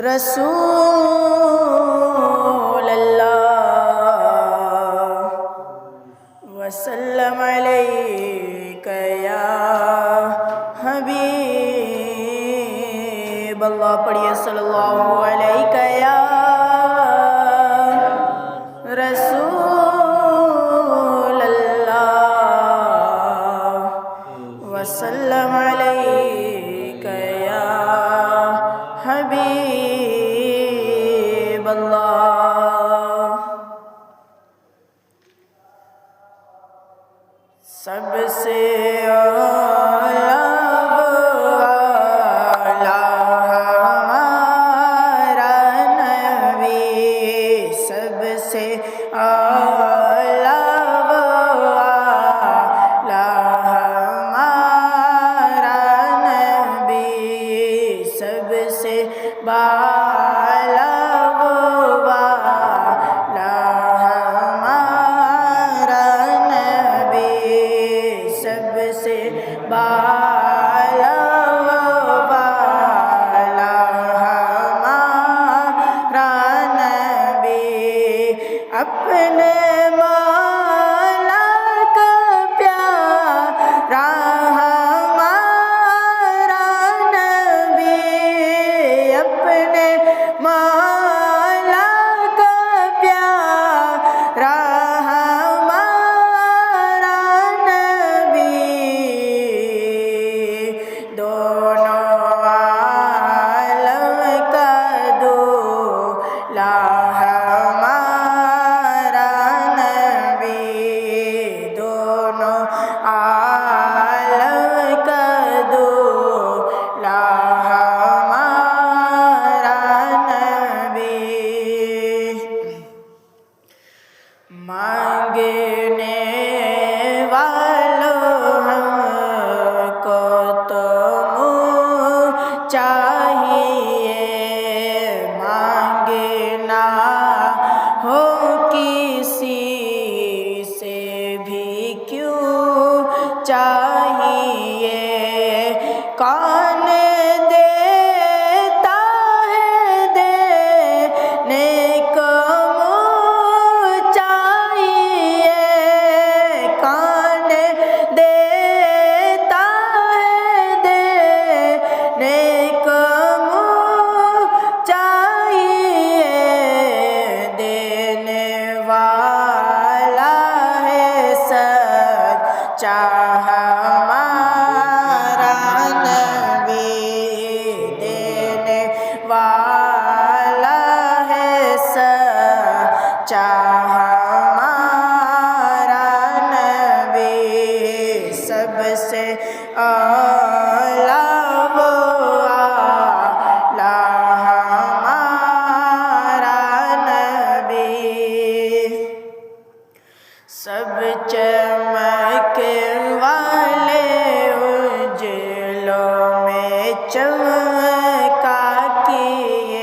رسول اللہ وسلم علیک یا حبیب اللہ. پڑھیے صلی اللہ علیہ یا رسول اللہ وسلم علیک یا حبیب اللہ. سب سے اعلیٰ ہمارا نبی، سب سے اعلیٰ ہمارا نبی، سب سے بالا ہمارا نبی، سب سے بالا ہمارا نبی. اپنے مولا کا پیارا ہمارا نبی، اپنے مولا کا پیارا ہمارا نبی، دونوں عالم کا دولا ہمارا نبی، دونوں عالم کا دولا ہمارا نبی. مانگنے والوں ہم کو تو منہ چاہیے، مانگنا ہو کسی سے بھی کیوں چاہیے. کون دیتا ہے دینے کو منہ چاہیے، کون دیتا ہے دینے کو منہ چاہیے. دینے والا ہے سچا ہمارا نبی، دینے والا ہے سچا ہمارا نبی، سب سے اعلیٰ ہمارا نبی. سب چمک والے اجلوں میں چمکا کیے،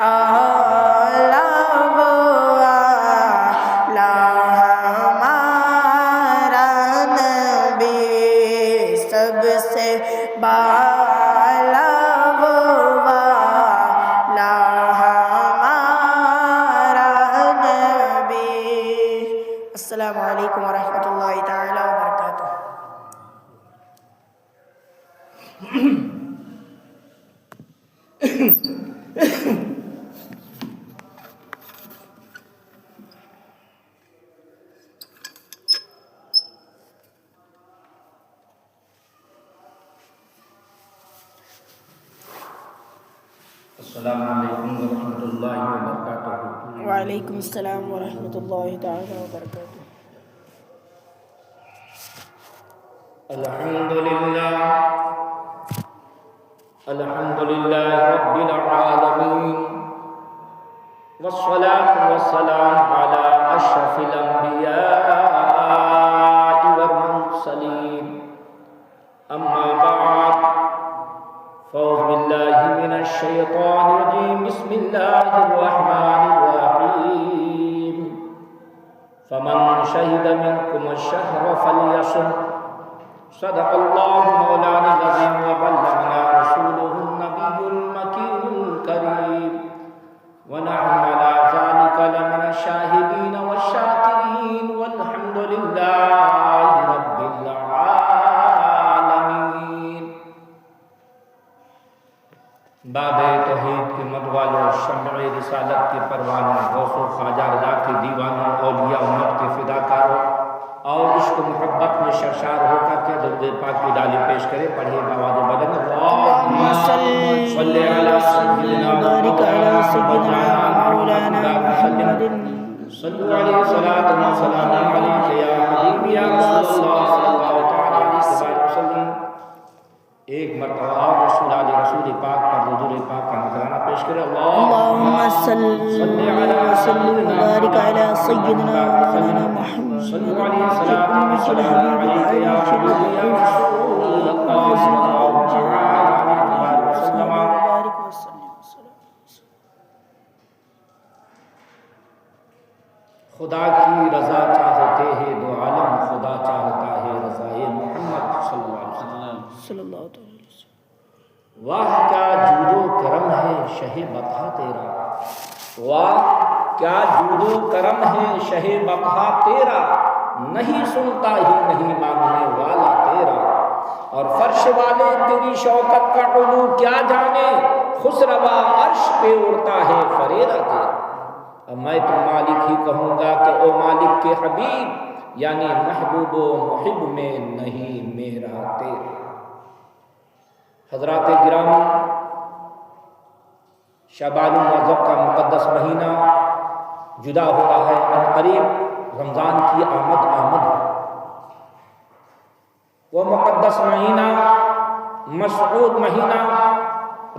اعلیٰ وہ اعلیٰ ہمارا نبی سب سے بالا وہ اعلیٰ ہمارا نبی۔ السلام علیکم ورحمۃ اللہ تعالی وبرکاتہ۔ السلام علیکم ورحمۃ اللہ وبرکاتہ۔ وعلیکم السلام ورحمۃ اللہ تعالی وبرکاتہ۔ الحمد للہ رب العالمین، والصلاة والسلام علی اشرف الانبیاء والمرسلین، اما بعد فاعوذ باللہ من الشیطان الرجیم، بسم اللہ الرحمن الرحیم، فمن شہد منکم الشہر فلیصم، صدق اللہ مولانا العظیم وبلغنا رسولہ النبی المکین الکریم، ونحن على ذلك لمن الشاہدین والشاکرین، والحمد للہ رب العالمین۔ باب توحید کے مدوالوں، شمع رسالت کے پروانوں، غوث و خواجہ رضا کے دیوانوں، اولیاء امت کے فداکاروں، اور عشق و محبت میں سرشار ہو کر کے درود پاک کی ڈالی پیش کرے، پڑھے بآواز بلند، اللہم صلی علی سیدنا بارک علی سیدنا مولانا محمد، صلو علیہ صلاۃ و سلام علیک یا حبیبی یا رسول اللہ صلی اللہ تعالی علیہ وسلم۔ ایک مرتبہ اور رسول علیہ رسول پاک پر حضور پاک کا نذرانہ پیش کرے، اللہم صلی وسلم وبارک علی سیدنا مولانا محمد صلو علیہ صلاۃ و سلام علیک یا حبیبی یا رسول اللہ صلی اللہ تعالی علیہ وسلم۔ خدا کی رضا چاہتے ہیں دو عالم، خدا چاہتا ہے رضائے محمد صلی اللہ علیہ وسلم۔ صلی اللہ علیہ وسلم۔ واہ کیا جود و کرم ہے شہ بقا تیرا، واہ کیا جود و کرم ہے شہ بقا تیرا، نہیں سنتا ہی نہیں مانگنے والا تیرا، اور فرش والے تیری شوکت کا علو کیا جانے، خسروا عرش پہ اڑتا ہے فریرا تیرا۔ اب میں تو مالک ہی کہوں گا کہ او مالک کے حبیب، یعنی محبوب و محب میں نہیں میرا تیرا۔ حضرات گرامی، شعبان المعظم کا مقدس مہینہ جدا ہو رہا ہے، ان قریب رمضان کی آمد ہے۔ وہ مقدس مہینہ، مسعود مہینہ،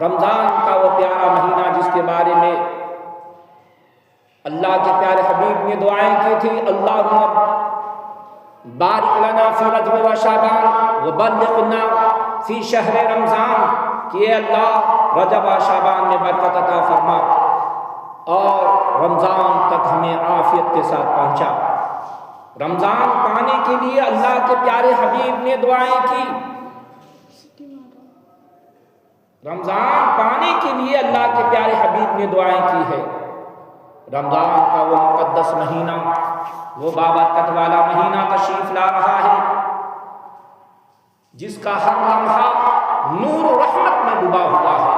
رمضان کا وہ پیارا مہینہ جس کے بارے میں اللہ کے پیارے حبیب نے دعائیں کی تھی، اللہم بارک لنا فی رجب و شعبان وبلغنا فی شہر رمضان، کہ اے اللہ رجب و شعبان میں برکت عطا فرما اور رمضان تک ہمیں عافیت کے ساتھ پہنچا۔ رمضان پانے کے لیے اللہ کے پیارے حبیب نے دعائیں کی، رمضان پانے کے لیے اللہ کے پیارے حبیب نے دعائیں کی ہے۔ رمضان کا وہ مقدس مہینہ، وہ بابرکت والا مہینہ تشریف لا رہا ہے، جس کا ہر لمحہ نور و رحمت میں ڈوبا ہوا ہے،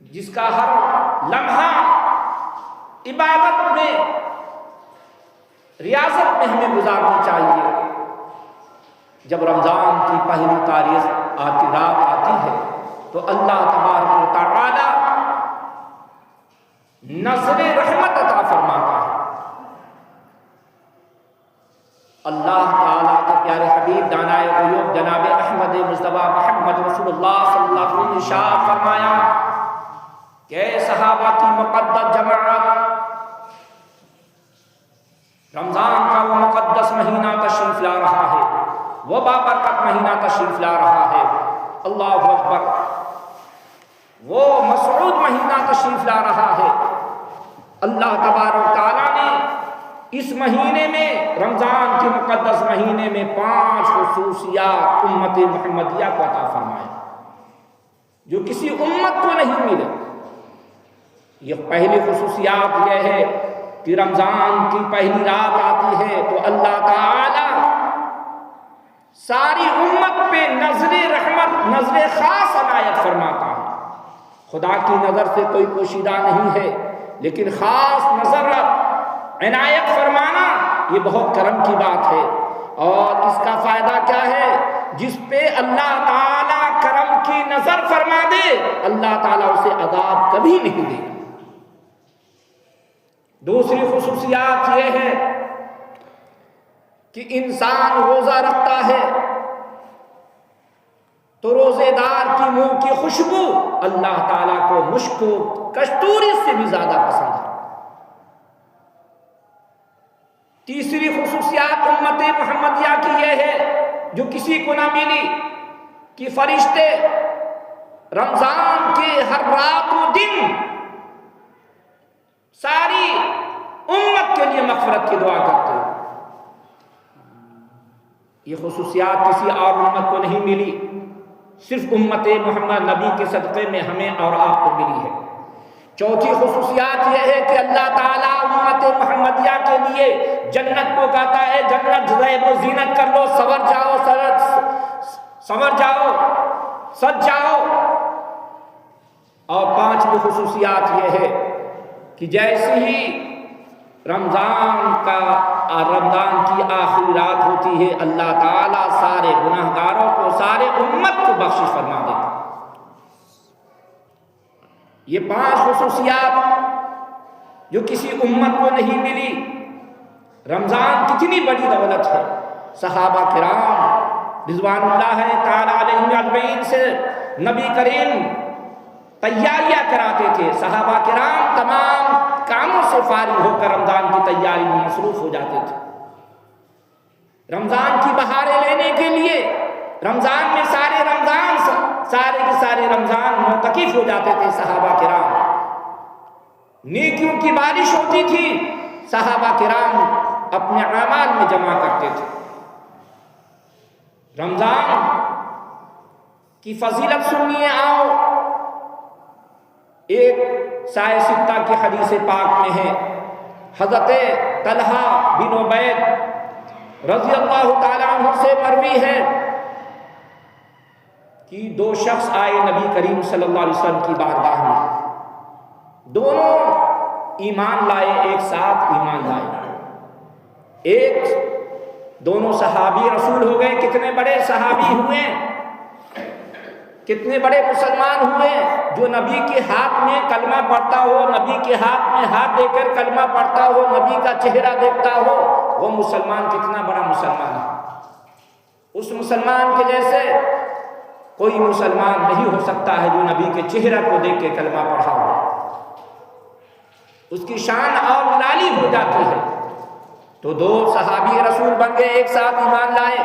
جس کا ہر لمحہ عبادت میں، ریاضت میں ہمیں گزارنی چاہیے۔ جب رمضان کی پہلی تاریخ رات آتی ہے تو اللہ تبارک و تعالی نظر رحمت عطا فرماتا ہے۔ اللہ تعالیٰ کے پیارے حبیب دانائے غیوب جناب احمد مصطفیٰ محمد رسول اللہ صلی اللہ علیہ وسلم نے ارشاد فرمایا کہ صحابہ کی مقدس جماعت، رمضان کا وہ مقدس مہینہ تشریف لا رہا ہے، وہ بابرکت مہینہ تشریف لا رہا ہے، اللہ اکبر، وہ مسعود مہینہ تشریف لا رہا ہے۔ اللہ تبارک و تعالیٰ نے اس مہینے میں، رمضان کے مقدس مہینے میں 5 خصوصیات امت محمدیہ کو عطا فرمائے جو کسی امت کو نہیں ملے۔ یہ پہلی خصوصیات یہ ہے کہ رمضان کی پہلی رات آتی ہے تو اللہ تعالی ساری امت پہ نظر رحمت، نظر خاص عنایت فرماتا ہے۔ خدا کی نظر سے کوئی پوشیدہ نہیں ہے، لیکن خاص نظر عنایت فرمانا یہ بہت کرم کی بات ہے۔ اور اس کا فائدہ کیا ہے؟ جس پہ اللہ تعالیٰ کرم کی نظر فرما دے، اللہ تعالیٰ اسے عذاب کبھی نہیں دے۔ دوسری خصوصیات یہ ہے کہ انسان روزہ رکھتا ہے تو روزے دار کی منہ کی خوشبو اللہ تعالیٰ کو مشک و کستوری سے بھی زیادہ پسند ہے۔ تیسری خصوصیات امت محمدیہ کی یہ ہے جو کسی کو نہ ملی کہ فرشتے رمضان کے ہر رات و دن ساری امت کے لیے مغفرت کی دعا کرتے ہیں۔ یہ خصوصیات کسی اور امت کو نہیں ملی، صرف امت محمد نبی کے صدقے میں ہمیں اور آپ کو ملی ہے۔ چوتھی خصوصیات یہ ہے کہ اللہ تعالیٰ امت محمدیہ کے لیے جنت کو کہتا ہے جنت زیب و زینت کر لو، سور جاؤ، سج جاؤ۔ اور پانچویں خصوصیات یہ ہے کہ جیسے ہی رمضان کی آخری رات ہوتی ہے، اللہ تعالیٰ سارے گناہگاروں کو، سارے امت کو بخشش فرما دیتا ہے۔ یہ 5 خصوصیات جو کسی امت کو نہیں ملی۔ رمضان کتنی بڑی دولت ہے۔ صحابہ کرام رضوان اللہ تعالیٰ علیہم اجمعین سے نبی کریم تیاریاں کراتے تھے۔ صحابہ کرام تمام کاموں سے فارغ ہو کر رمضان کی تیاری میں مصروف ہو جاتے تھے۔ رمضان کی بہاریں لینے کے لیے رمضان میں سارے کے سارے رمضان معتکف ہو جاتے تھے صحابہ کرام۔ نیکیوں کی بارش ہوتی تھی، صحابہ کرام اپنے اعمال میں جمع کرتے تھے۔ رمضان کی فضیلت سنیے آؤ۔ ایک سائے ستہ کی حدیث پاک میں ہے، حضرت طلحہ بن عبید رضی اللہ تعالیٰ عنہ سے مروی ہے کہ 2 شخص آئے نبی کریم صلی اللہ علیہ وسلم کی بارگاہ میں۔ دونوں ایمان لائے، ایک ساتھ ایمان لائے۔ دونوں صحابی رسول ہو گئے۔ کتنے بڑے صحابی ہوئے، کتنے بڑے مسلمان ہوئے جو نبی کے ہاتھ میں کلمہ پڑھتا ہو، نبی کے ہاتھ میں ہاتھ دے کر کلمہ پڑھتا ہو، نبی کا چہرہ دیکھتا ہو، وہ مسلمان کتنا بڑا مسلمان ہے۔ اس مسلمان کے جیسے کوئی مسلمان نہیں ہو سکتا ہے جو نبی کے چہرہ کو دیکھ کے کلمہ پڑھا ہو۔ اس کی شان اور نرالی ہو جاتی ہے۔ تو 2 صحابی رسول بن گئے، ایک ساتھ ایمان لائے۔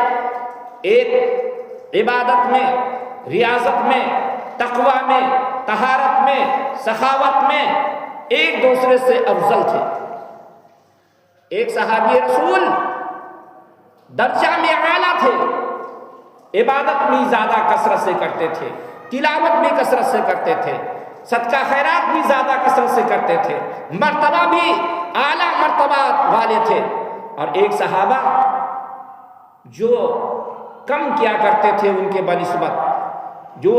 ایک عبادت میں، ریاضت میں، تقوی میں، طہارت میں، سخاوت میں ایک دوسرے سے افضل تھے۔ ایک صحابی رسول درجہ میں اعلیٰ تھے، عبادت بھی زیادہ کثرت سے کرتے تھے، تلاوت بھی کثرت سے کرتے تھے، صدقہ خیرات بھی زیادہ کثرت سے کرتے تھے، مرتبہ بھی اعلیٰ مرتبہ والے تھے۔ اور ایک صحابہ جو کم کیا کرتے تھے ان کے بنسبت، جو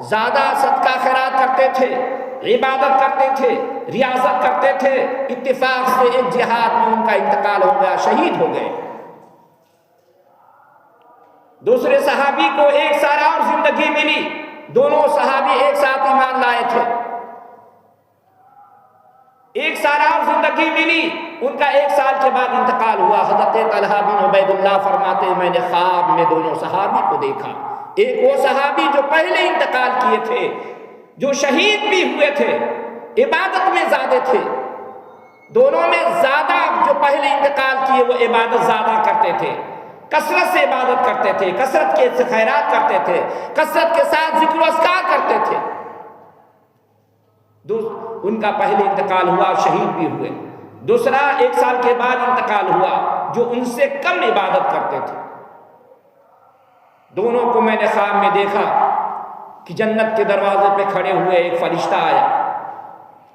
زیادہ صدقہ خیرات کرتے تھے، عبادت کرتے تھے، ریاضت کرتے تھے، اتفاق سے ایک جہاد میں ان کا انتقال ہو گیا، شہید ہو گئے۔ دوسرے صحابی کو 1 سال اور زندگی ملی، دونوں صحابی ایک ساتھ ایمان لائے تھے۔ 1 سال اور زندگی ملی، ان کا 1 سال کے بعد انتقال ہوا۔ حضرت طلحہ بن عبید اللہ فرماتے ہیں میں نے خواب میں دونوں صحابی کو دیکھا۔ ایک وہ صحابی جو پہلے انتقال کیے تھے، جو شہید بھی ہوئے تھے، عبادت میں زیادہ تھے۔ دونوں میں زیادہ جو پہلے انتقال کیے وہ عبادت زیادہ کرتے تھے، کثرت سے عبادت کرتے تھے، کثرت کے خیرات کرتے تھے، کثرت کے ساتھ ذکر و اذکار کرتے تھے۔ ان کا پہلے انتقال ہوا، شہید بھی ہوئے. دوسرا 1 سال کے بعد انتقال ہوا جو ان سے کم عبادت کرتے تھے. دونوں کو میں نے خواب میں دیکھا کہ جنت کے دروازے پہ کھڑے ہوئے ایک فرشتہ آیا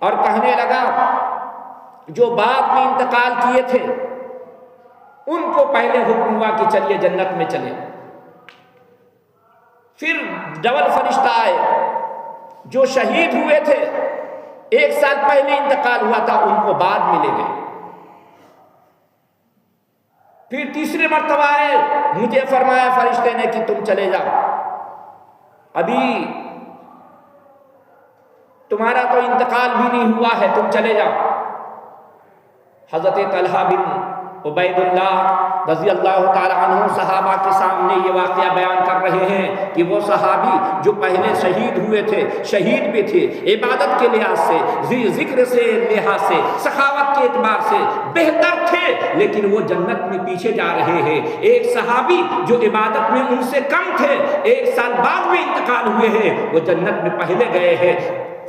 اور کہنے لگا جو بعد میں انتقال کیے تھے ان کو پہلے حکم ہوا کہ چلیے جنت میں چلے. پھر ڈبل فرشتہ آئے جو شہید ہوئے تھے 1 سال پہلے انتقال ہوا تھا ان کو بعد میں لے گئے. پھر تیسری مرتبہ آئے، مجھے فرمایا فرشتے نے کہ تم چلے جاؤ، ابھی تمہارا تو انتقال بھی نہیں ہوا ہے، تم چلے جاؤ. حضرت طلحہ بن عبید اللہ رضی اللہ تعالی عنہ صحابہ کے سامنے یہ واقعہ بیان کر رہے ہیں کہ وہ صحابی جو پہلے شہید ہوئے تھے، شہید بھی تھے، عبادت کے لحاظ سے، ذکر سے لحاظ سے، سخاوت کے اعتبار سے بہتر تھے، لیکن وہ جنت میں پیچھے جا رہے ہیں. ایک صحابی جو عبادت میں ان سے کم تھے 1 سال بعد میں انتقال ہوئے ہیں، وہ جنت میں پہلے گئے ہیں.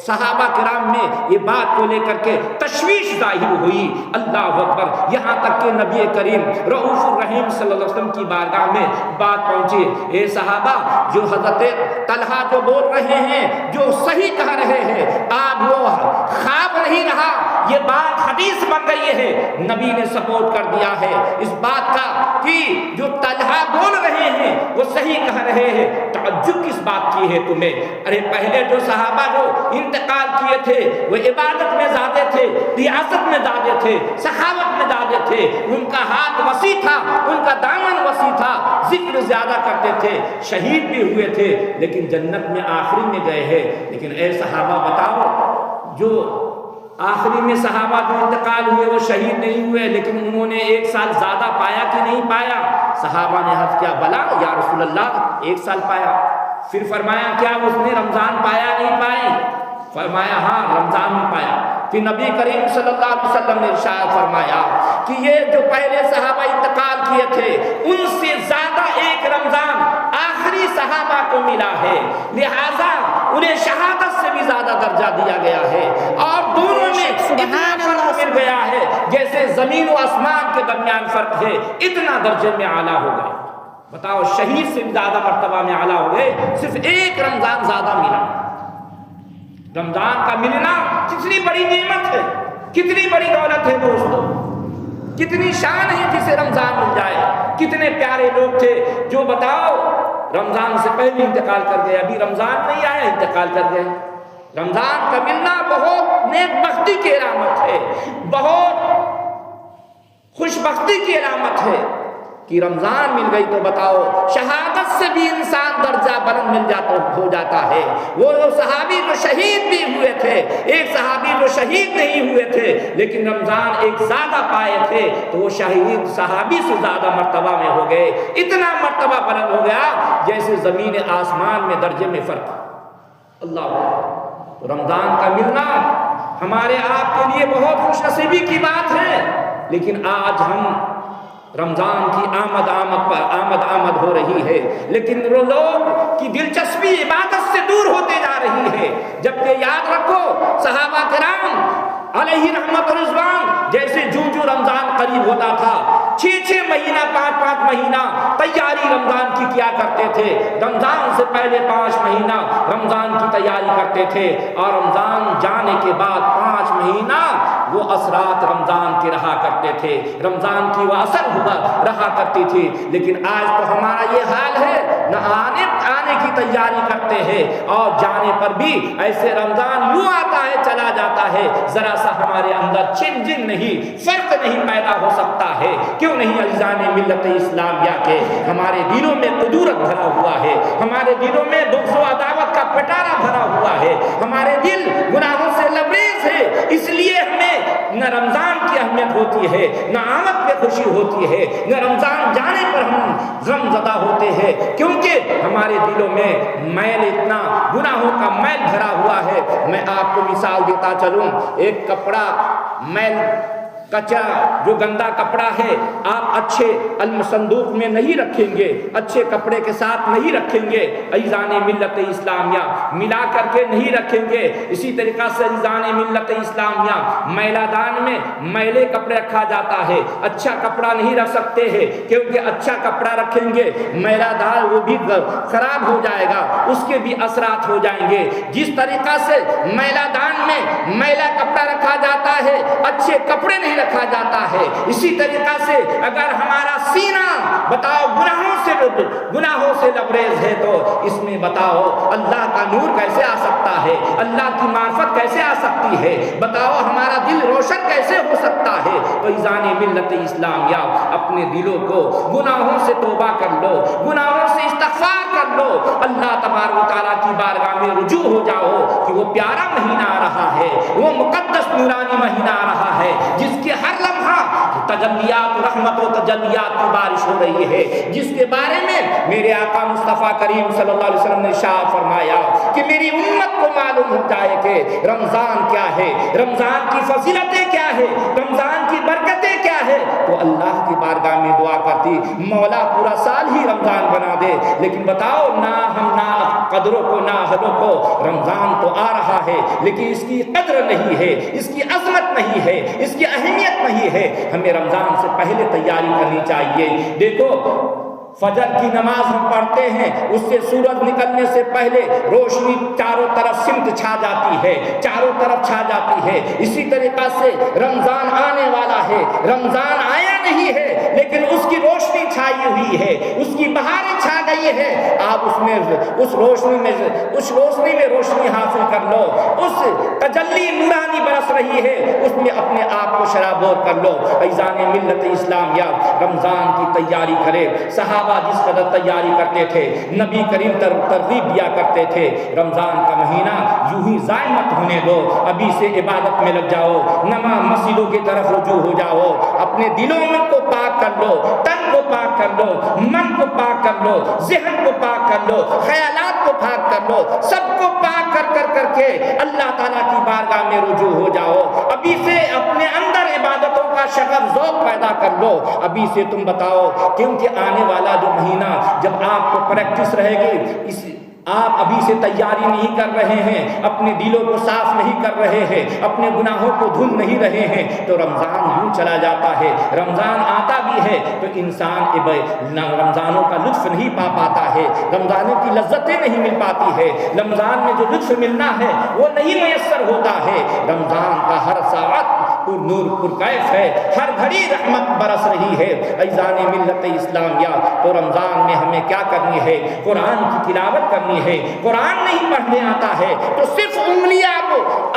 صحابہ کرام میں یہ بات کو لے کر کے تشویش ظاہر ہوئی. اللہ اکبر، یہاں تک کہ نبی کریم رؤوف الرحیم صلی اللہ علیہ وسلم کی بارگاہ میں بات پہنچی. اے صحابہ، جو حضرت طلحہ جو بول رہے ہیں جو صحیح کہہ رہے ہیں، آج وہ خواب نہیں رہا، یہ بات حدیث بن گئی ہے. نبی نے سپورٹ کر دیا ہے اس بات کا کہ جو طلحہ بول رہے ہیں وہ صحیح کہہ رہے ہیں. تعجب کس بات کی ہے تمہیں؟ ارے پہلے جو صحابہ جو انتقال کیے تھے وہ عبادت میں زیادہ تھے، ریاست میں زیادہ تھے، سخاوت میں زیادہ تھے، ان کا ہاتھ وسیع تھا، ان کا دامن وسیع تھا، ذکر زیادہ کرتے تھے، شہید بھی ہوئے تھے، لیکن جنت میں آخری میں گئے ہیں. لیکن اے صحابہ بتاؤ، جو آخری میں صحابہ جو انتقال ہوئے وہ شہید نہیں ہوئے، لیکن انہوں نے 1 سال زیادہ پایا کہ نہیں پایا؟ صحابہ نے عرض کیا بلا یا رسول اللہ 1 سال پایا. پھر فرمایا کیا اس نے رمضان پایا نہیں پائے؟ فرمایا ہاں رمضان میں پایا. پھر نبی کریم صلی اللہ علیہ وسلم نے ارشاد فرمایا کہ یہ جو پہلے صحابہ انتقال کیے تھے ان سے زیادہ ایک رمضان آخری صحابہ کو ملا ہے، لہذا انہیں شہادت سے بھی زیادہ درجہ دیا گیا ہے. اور دونوں میں اتنا فرق مل گیا ہے جیسے زمین و آسمان کے درمیان فرق ہے، اتنا درجے میں اعلیٰ ہو گئے. بتاؤ، شہید سے بھی زیادہ مرتبہ میں اعلیٰ ہو گئے، صرف ایک رمضان زیادہ ملا. رمضان کا ملنا کتنی بڑی نعمت ہے، کتنی بڑی دولت ہے دوستو، کتنی شان ہے جسے رمضان مل جائے. کتنے پیارے لوگ تھے جو بتاؤ رمضان سے پہلے انتقال کر گئے، ابھی رمضان نہیں آیا انتقال کر گئے. رمضان کا ملنا بہت نیک بختی کی علامت ہے، بہت خوش بختی کی علامت ہے کہ رمضان مل گئی تو بتاؤ شہادت سے بھی انسان درجہ بلند مل جاتا ہو جاتا ہے. وہ صحابی جو شہید بھی ہوئے تھے، ایک صحابی جو شہید نہیں ہوئے تھے لیکن رمضان ایک زیادہ پائے تھے، تو وہ شہید صحابی سے زیادہ مرتبہ میں ہو گئے. اتنا مرتبہ بلند ہو گیا جیسے زمین آسمان میں درجے میں فرق. اللہ، تو رمضان کا ملنا ہمارے آپ کے لیے بہت خوش نصیبی کی بات ہے. لیکن آج ہم رمضان کی آمد ہو رہی ہے، لیکن وہ لوگ کی دلچسپی عبادت سے دور ہوتے جا رہی ہے. جبکہ یاد رکھو صحابہ کرام علیہ رحمت و رضوان جیسے جو رمضان قریب ہوتا تھا 6 مہینہ 5 مہینہ تیاری رمضان کی کیا کرتے تھے. رمضان سے پہلے 5 مہینہ رمضان کی تیاری کرتے تھے، اور رمضان جانے کے بعد 5 مہینہ وہ اثرات رمضان کے رہا کرتے تھے، رمضان کی وہ اثر ہوا رہا کرتی تھی. لیکن آج تو ہمارا یہ حال ہے، نہ آنے کی تیاری کرتے ہیں اور جانے پر بھی ایسے رمضان یوں آتا ہے چلا جاتا ہے، ذرا سا ہمارے اندر چن نہیں، فرق نہیں پیدا ہو سکتا ہے. کیوں نہیں عزیزان ملت اسلامیہ کے ہمارے دلوں میں قدورت بھرا ہوا ہے، ہمارے دلوں میں بغض و عداوت کا پٹارا بھرا ہوا ہے، ہمارے دل گناہوں سے لبریز ہے. اس لیے ہمیں نہ رمضان کی اہمیت ہوتی ہے، نہ آمد پہ خوشی ہوتی ہے، نہ رمضان جانے پر ہم غم زدہ ہوتے ہیں، کیونکہ ہمارے دلوں میں میل، اتنا گناہوں کا میل بھرا ہوا ہے. میں آپ کو مثال دیتا چلوں، ایک کپڑا میل کچا جو گندا کپڑا ہے آپ اچھے صندوق میں نہیں رکھیں گے، اچھے کپڑے کے ساتھ نہیں رکھیں گے، عزیزان ملت اسلامیہ ملا کر کے نہیں رکھیں گے۔ اسی طریقہ سے عزیزان ملت اسلامیہ میلہ دان میں میلے کپڑے رکھا جاتا ہے، اچھا کپڑا نہیں رکھ سکتے ہیں، کیونکہ اچھا کپڑا رکھیں گے میلہ دار وہ بھی خراب ہو جائے گا، اس کے بھی اثرات ہو جائیں گے۔ جس طریقہ سے میلہ دان میں میلا کپڑا رکھا جاتا ہے، اچھے کپڑے نہیں رکھا جاتا ہے، اسی طریقہ سے اگر ہمارا سینہ بتاؤ گناہوں سے لبریز ہے تو اس میں بتاؤ اللہ کا نور کیسے آ سکتا ہے، اللہ کی معرفت کیسے آ سکتی ہے، بتاؤ ہمارا دل روشن کیسے ہو سکتا ہے۔ تو عزیزان ملت اسلامیہ اپنے دلوں کو گناہوں سے توبہ کر لو، گناہوں سے استغفار کر لو، اللہ تبارک و تعالیٰ کی بارگاہ میں رجوع ہو جاؤ کہ وہ پیارا مہینہ آ رہا ہے، وہ مقدس نورانی مہینہ آ رہا ہے، جس کے ہر لمحہ تجلیات رحمت و تجلیات کی بارش ہو رہی ہے، جس کے بارے میں میرے آقا مصطفیٰ کریم صلی اللہ علیہ وسلم نے ارشاد فرمایا کہ میری امت کو معلوم ہو جائے کہ رمضان کیا ہے، رمضان کی فضیلتیں کیا ہے، رمضان کی برکتیں کیا ہے، تو اللہ کی بارگاہ میں دعا کرتی مولا پورا سال ہی رمضان بنا دے، لیکن بتاؤ نہ ہم نہ قدروں کو نہ اہلوں کو، رمضان تو آ رہا ہے لیکن اس کی قدر نہیں ہے، اس کی عظمت نہیں ہے، اس کی اہمیت نہیں ہے، ہمیں رمضان سے پہلے تیاری کرنی چاہیے۔ دیکھو فجر کی نماز ہم پڑھتے ہیں، اس سے سورج نکلنے سے پہلے روشنی چاروں طرف سمت چھا جاتی ہے، چاروں طرف چھا جاتی ہے۔ اسی طریقہ سے رمضان آنے والا ہے، رمضان آیا نہیں ہے لیکن اس کی روشنی چھائی ہوئی ہے، اس کی بہاریں چھا گئی ہے، آپ اس روشنی میں روشنی حاصل کر لو، اس تجلی نورانی برس رہی ہے، اس میں اپنے آپ کو شرابور کر لو۔ عزیزان ملت اسلامیہ رمضان کی تیاری کرے، صحابہ جس قدر تیاری کرتے تھے، نبی کریم ترغیب دیا کرتے تھے، رمضان کا مہینہ یوں ہی ضائع مت ہونے دو، ابھی سے عبادت میں لگ جاؤ، نماز مسجدوں کی طرف رجوع ہو جاؤ، اپنے دلوں کو پاک کر لو، تن کو پاک کر لو، من کو پاک کر لو، ذہن کو پاک کر لو، خیالات کو پاک کر لو، سب کو پاک کر کے اللہ تعالیٰ کی بارگاہ میں رجوع ہو جاؤ، ابھی سے اپنے اندر عبادتوں کا شغف ذوق پیدا کر لو، ابھی سے تم بتاؤ، کیونکہ آنے والا جو مہینہ جب آپ کو پریکٹس رہے گی، آپ ابھی سے تیاری نہیں کر رہے ہیں، اپنے دلوں کو صاف نہیں کر رہے ہیں، اپنے گناہوں کو دھل نہیں رہے ہیں، تو رمضان یوں چلا جاتا ہے۔ رمضان آتا بھی ہے تو انسان رمضانوں کا لطف نہیں پا پاتا ہے، رمضانوں کی لذتیں نہیں مل پاتی ہے، رمضان میں جو لطف ملنا ہے وہ نہیں میسر ہوتا ہے۔ رمضان کا ہر ساعت پر نور پر کیف ہے، ہر گھڑی رحمت برس رہی ہے۔ عزیزان ملت اسلامیہ تو رمضان میں ہمیں کیا کرنی ہے؟ قرآن کی تلاوت کرنی ہے۔ قرآن نہیں پڑھنے آتا ہے تو صرف انگلیاں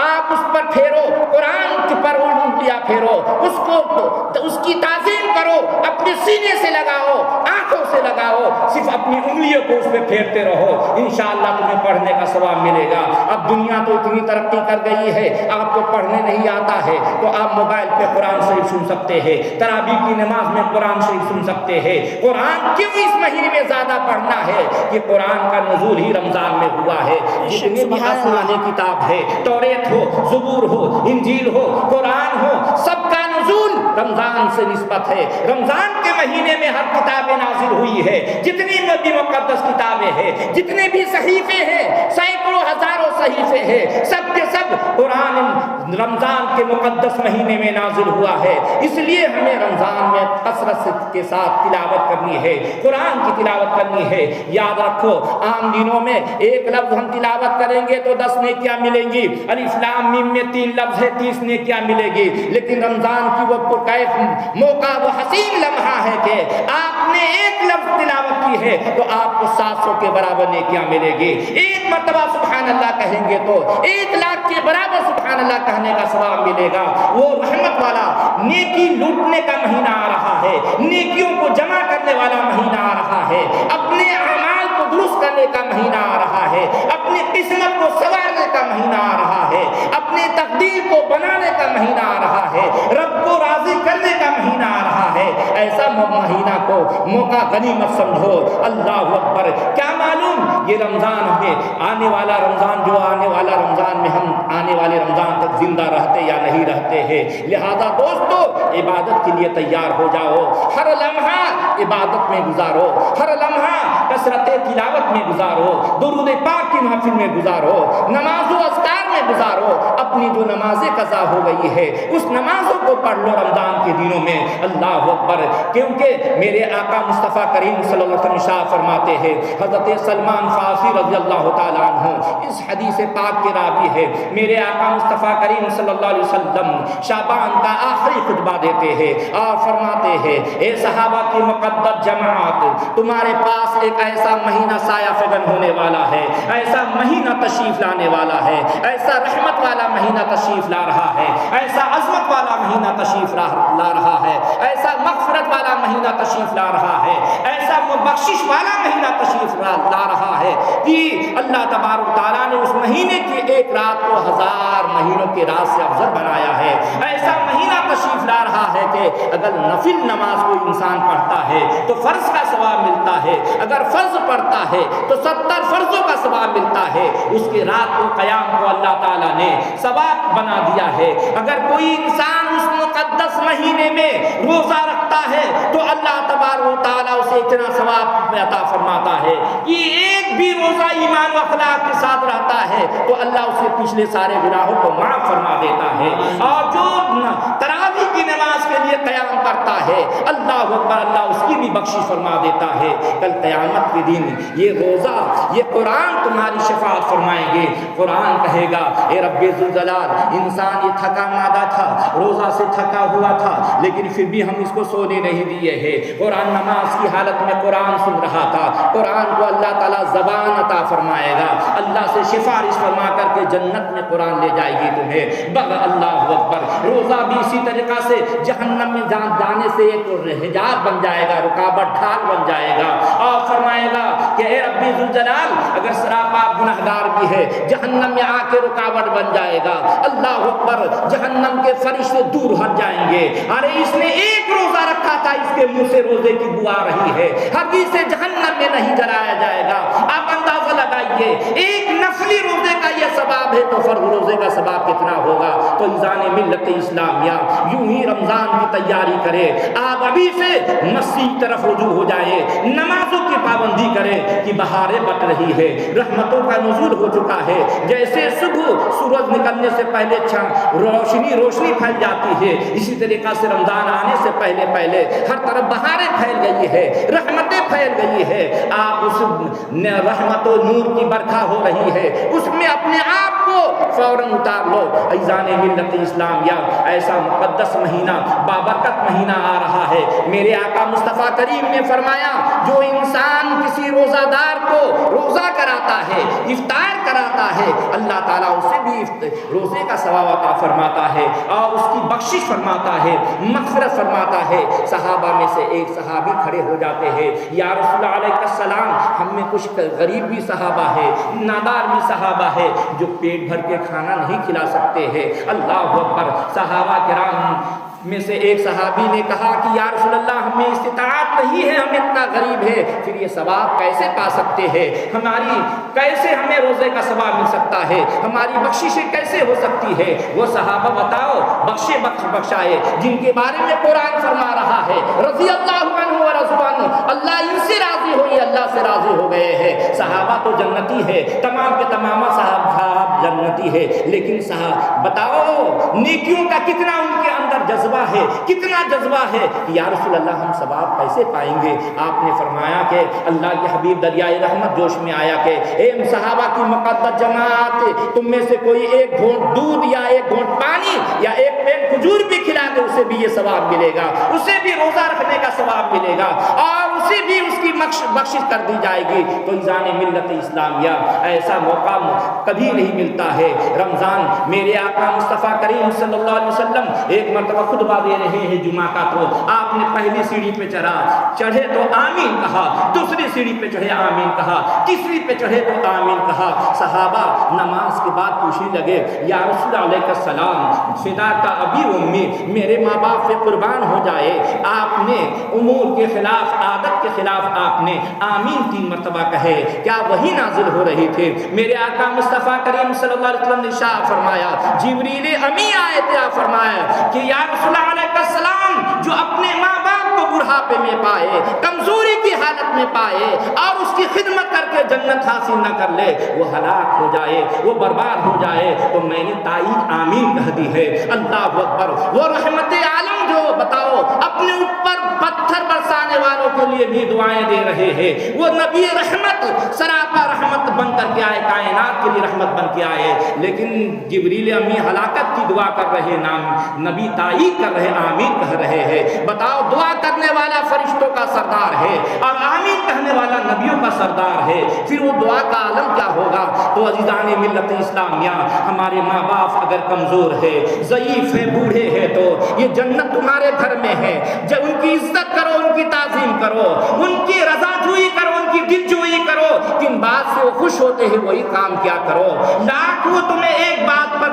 آپ اس پر پھیرو، قرآن پر انگلیاں پھیرو، اس کی تعظیم کرو، اپنے سینے سے لگاؤ، آنکھوں سے لگاؤ، صرف اپنی انگلیوں کو اس پہ پھیرتے رہو، انشاءاللہ تمہیں پڑھنے کا ثواب ملے گا۔ اب دنیا تو اتنی ترقی کر گئی ہے، آپ کو پڑھنے نہیں آتا ہے تو آپ موبائل پہ قرآن شریف سن سکتے ہیں، تراویح کی نماز میں قرآن شریف سن سکتے ہیں۔ قرآن کیوں اس مہینے میں زیادہ پڑھنا ہے کہ قرآن کا نزول ہی رمضان میں ہوا ہے۔ جتنے بھی آسمانی کتاب ہے، توریت ہو، زبور ہو، انجیل ہو، قرآن ہو، سب کا نزول رمضان سے نسبت ہے۔ رمضان کے مہینے میں ہر کتاب نازل ہوئی ہے، جتنی بھی مقدس کتابیں ہیں، جتنے بھی صحیفے ہیں، سینکڑوں ہزاروں صحیفے ہیں، سب کے سب قرآن رمضان کے مقدس مہینے میں نازل ہوا ہے۔ اس لیے ہمیں رمضان میں کثرت کے ساتھ تلاوت کرنی ہے، قرآن کی تلاوت کرنی ہے۔ یاد رکھو عام دنوں میں ایک لفظ ہم تلاوت کریں گے تو 10 نیکیاں ملیں گی، الف لام میم میں 3 لفظ ہے 30 نیکیاں ملے گی، لیکن رمضان کی وہ پرکیف موقع، وہ حسین لمحہ ہے کہ آپ نے ایک لفظ تلاوت کی ہے تو آپ کو 700 کے برابر نیکیاں ملے گی۔ ایک مرتبہ سبحان اللہ کہیں گے تو 1 لاکھ کے برابر سبحان اللہ کہنے کا ثواب ملے گا۔ وہ رحمت والا نیکی لوٹنے کا مہینہ آ رہا ہے، نیکیوں کو جمع کرنے والا مہینہ آ رہا ہے، اپنے اعمال کو درست کرنے کا مہینہ آ رہا ہے، اپنی قسمت کو سنوارنے کا مہینہ آ رہا ہے، اپنے تقدیر کو بنانے کا مہینہ آ رہا ہے، رب کو راضی کرنے کا مہینہ آ رہا ہے۔ ایسا مہینہ کو موقع غنیمت سمجھو۔ اللہ اکبر! کیا معلوم یہ رمضان ہمیں آنے والا رمضان، جو آنے والا رمضان میں ہم آنے والے رمضان تک زندہ زندہ رہتے یا نہیں رہتے ہیں۔ لہذا دوستو عبادت کے لیے تیار ہو جاؤ، ہر لمحہ عبادت میں گزارو، ہر لمحہ کثرت تلاوت میں گزارو، درود پاک کی محفل میں گزارو، نماز و اذکار میں گزارو، اپنی جو نمازیں قضا ہو گئی ہے اس نمازوں کو پڑھ لو رمضان کے دنوں میں۔ اللہ اکبر، کیونکہ میرے آقا مصطفیٰ کریم صلی اللہ علیہ وسلم ارشاد فرماتے ہیں، حضرت سلمان فارسی رضی اللہ تعالیٰ عنہ اس حدیث پاک کے راوی ہے، میرے آقا مصطفیٰ کریم صلی اللہ علیہ وسلم شعبان کا آخری خطبہ دیتے ہیں اور فرماتے ہیں، اے صحابہ کی مقدس جماعت، تمہارے پاس ایک ایسا مہینہ سایہ فگن ہونے والا ہے، ایسا مہینہ تشریف لانے والا ہے، ایسا رحمت والا مہینہ تشریف لا رہا ہے، ایسا عظمت والا مہینہ تشریف لا رہا ہے، ایسا مغفرت والا مہینہ تشریف لا رہا ہے، ایسا بخشش والا مہینہ تشریف لا رہا ہے کہ اللہ تبارک تعالیٰ نے اس مہینے کی ایک رات کو 1000 مہینوں کی رات سے افضل بنایا ہے۔ ایسا مہینہ تشریف لا رہا ہے کہ اگر نفل نماز کوئی انسان پڑھتا ہے تو فرض کا ثواب ملتا ہے، اگر فرض پڑھتا ہے تو 70 فرضوں کا ثواب ملتا ہے۔ اس کی رات کو قیام کو اللہ تعالیٰ نے ثواب بنا دیا ہے۔ اگر کوئی انسان اس مقدس مہینے میں روزہ رکھتا ہے تو اللہ تبارک و تعالیٰ اسے اتنا ثواب عطا فرماتا ہے کہ ایک بھی روزہ ایمان و اخلاق کے ساتھ رہتا ہے تو اللہ اسے پچھلے سارے گناہوں کو معاف فرما دیتا ہے۔ اور جو تراویح کی نماز کے لیے قیام کرتا ہے اللہ اکبر، اللہ اس کی بھی بخشش فرما دیتا ہے۔ کل قیامت کے دن یہ روزہ، یہ قرآن تمہاری شفاعت فرمائیں گے۔ قرآن کہے گا، اے رب ذوالجلال، انسان یہ تھکا مادہ تھا، روزہ سے تھکا ہوا تھا، لیکن پھر بھی ہم اس کو سونے نہیں دیے ہیں۔ قرآن نماز کی حالت میں قرآن سن رہا تھا، قرآن کو اللہ تعالیٰ زبان عطا فرمائے گا، اللہ سے سفارش فرما کر کے جنت میں قرآن لے جائے گی تمہیں۔ اللہ اکبر، روزہ بھی اسی طریقہ سے جہنم میں جانے سے ایک حجاب بن جائے گا، رکاوٹ ڈھال بن جائے گا، اور فرمائے گا کہ اے رب ذوالجلال، اگر سراپا گنہگار بھی ہے جہنم میں آ کے رکاوٹ بن جائے گا۔ اللہ اکبر، جہنم کے فرشتے دور ہٹ جائیں گے، ارے اس نے ایک روزہ رکھا تھا، اس کے منہ سے روزے کی بو آ رہی ہے، ہرگز سے جہنم میں نہیں جلایا جائے گا۔ آپ اندازہ لگائیے، ایک نفلی روزے کا یہ ثواب ہے تو فرض روزے کا ثواب کتنا ہوگا۔ تو ایذان ملت اسلامیہ یوں ہی رمضان کی تیاری کرے، آپ ابھی سے مسجد کی طرف رجوع ہو جائے، نمازوں کی پابندی کرے کہ بہاریں بٹ رہی ہے، رحمتوں کا نزول ہو چکا ہے۔ جیسے صبح سورج نکلنے سے پہلے روشنی پھیل جاتی ہے، اسی طریقہ سے رمضان آنے سے پہلے ہر طرف بہاریں پھیل گئی ہے، رحمتیں پھیل گئی ہے۔ آپ اس رحمت و نور کی برکھا ہو رہی ہے، اس میں اپنے آپ کو فوراً اتار لو۔ ایذان ملت اسلامیہ، ایسا مقدس مہینہ، بابرکت مہینہ آ رہا ہے۔ میرے آقا مصطفیٰ کریم نے فرمایا، جو انسان کسی روزہ دار کو روزہ کراتا ہے، افطار کراتا ہے، اللہ تعالیٰ اسے بھی روزے کا ثواب عطا فرماتا ہے اور اس کی بخشش فرماتا ہے، مغفرت فرماتا ہے۔ صحابہ میں سے ایک صحابی کھڑے ہو جاتے ہیں، یا رسول اللہ علیہ السلام، ہم میں کچھ غریب بھی صحابہ ہے، نادار بھی صحابہ ہے جو پیٹ بھر کے کھانا نہیں کھلا سکتے ہیں۔ اللہ اکبر، صحابہ کرام میں سے ایک صحابی نے کہا کہ یا رسول اللہ، ہمیں استطاعت نہیں ہے، ہم اتنا غریب ہے، پھر یہ ثواب کیسے پا سکتے ہیں؟ کیسے ہمیں روزے کا ثواب مل سکتا ہے؟ ہماری بخششیں کیسے ہو سکتی ہے؟ وہ صحابہ بتاؤ، بخشائے جن کے بارے میں قرآن فرما رہا ہے، رضی اللہ عنہ و رضوان، اللہ ان سے راضی ہوئی، اللہ سے راضی ہو گئے ہیں۔ صحابہ تو جنتی ہے، تمام کے تمام صحابہ جنتی ہے، لیکن بتاؤ نیکیوں کا کتنا ان کے اندر جذبہ ہے، کتنا جذبہ ہے کہ یا رسول اللہ ہم ثواب کیسے پائیں گے؟ آپ نے فرمایا کہ اللہ کے حبیب دریائے رحمت جوش میں آیا کہ اے صحابہ کی مقدس جماعت، تم میں سے کوئی ایک گھونٹ دودھ یا ایک گھونٹ پانی یا ایک پیٹ کھجور بھی کھلا دے، اسے بھی یہ ثواب ملے گا، اسے بھی روزہ رکھنے کا ثواب ملے گا اور اسے بھی اس کی بخشش کر دی جائے گی۔ تو ایذان ملت اسلامیہ، ایسا موقع کبھی نہیں ملتا ہے۔ رمضان، میرے آقا مصطفیٰ کریم صلی اللہ علیہ وسلم ایک مرتبہ خطبہ دے رہے ہیں جمعہ کا، تو آپ نے پہلی سیڑھی پہ چڑھے تو آمین کہا، دوسری سیڑھی پہ چڑھے آمین کہا، تیسری پہ چڑھے تو آمین کہا۔ صحابہ نماز کے بعد پوچھنے لگے، یا رسول اللہ علیہ السلام، فدا کا ابی و امی، میرے ماں باپ پہ قربان ہو جائے، آپ نے امور کے خلاف، عادت کے خلاف آپ نے آمین 3 مرتبہ کہے، کیا وہی نازل ہو رہی تھی؟ میرے آقا مصطفیٰ کریم صلی اللہ علیہ وسلم نے ارشاد فرمایا، جبریل امی آئے تھے، آپ فرمایا کہ یا رسول اللہ علیہ السلام، جو اپنے ماں باپ کو بڑھاپے میں پائے، کمزوری کی حالت میں پائے اور اس کی خدمت کر کے جنت حاصل نہ کر لے، وہ ہلاک ہو جائے، وہ برباد ہو جائے، تو میں نے تائید آمین کہہ دی ہے۔ اللہ اکبر۔ وہ رحمت عالم جو بتاؤ اپنے اوپر پتھر برسانے والوں کے لیے بھی دعائیں دے رہے ہیں، وہ نبی رحمت سراپا رحمت بن کر کے آئے، کائنات کے لیے رحمت بن کے آئے، لیکن جبریل امی ہلاکت کی دعا کر رہے، نام نبی تائید کر رہے، آمین کہہ رہے ہیں۔ بتاؤ دعا کرنے والا فرشتوں کا سردار ہے اور آمین کہنے والا نبیوں کا سردار ہے، پھر وہ دعا کا عالم کیا ہوگا؟ تو عزیزان ملت اسلامیہ، ہمارے ماں باپ اگر کمزور ہے، ضعیف ہے، بوڑھے ہیں، تو یہ جنت تمہارے گھر میں ہے، جب ان کی عزت کرو، ان کی تعظیم کرو، ان کی رضا جوئی کرو، ان کی دل جوئی کرو، کن بات سے وہ خوش ہوتے ہیں وہی کام کیا کرو۔ لاکھ وہ تمہیں ایک بات پر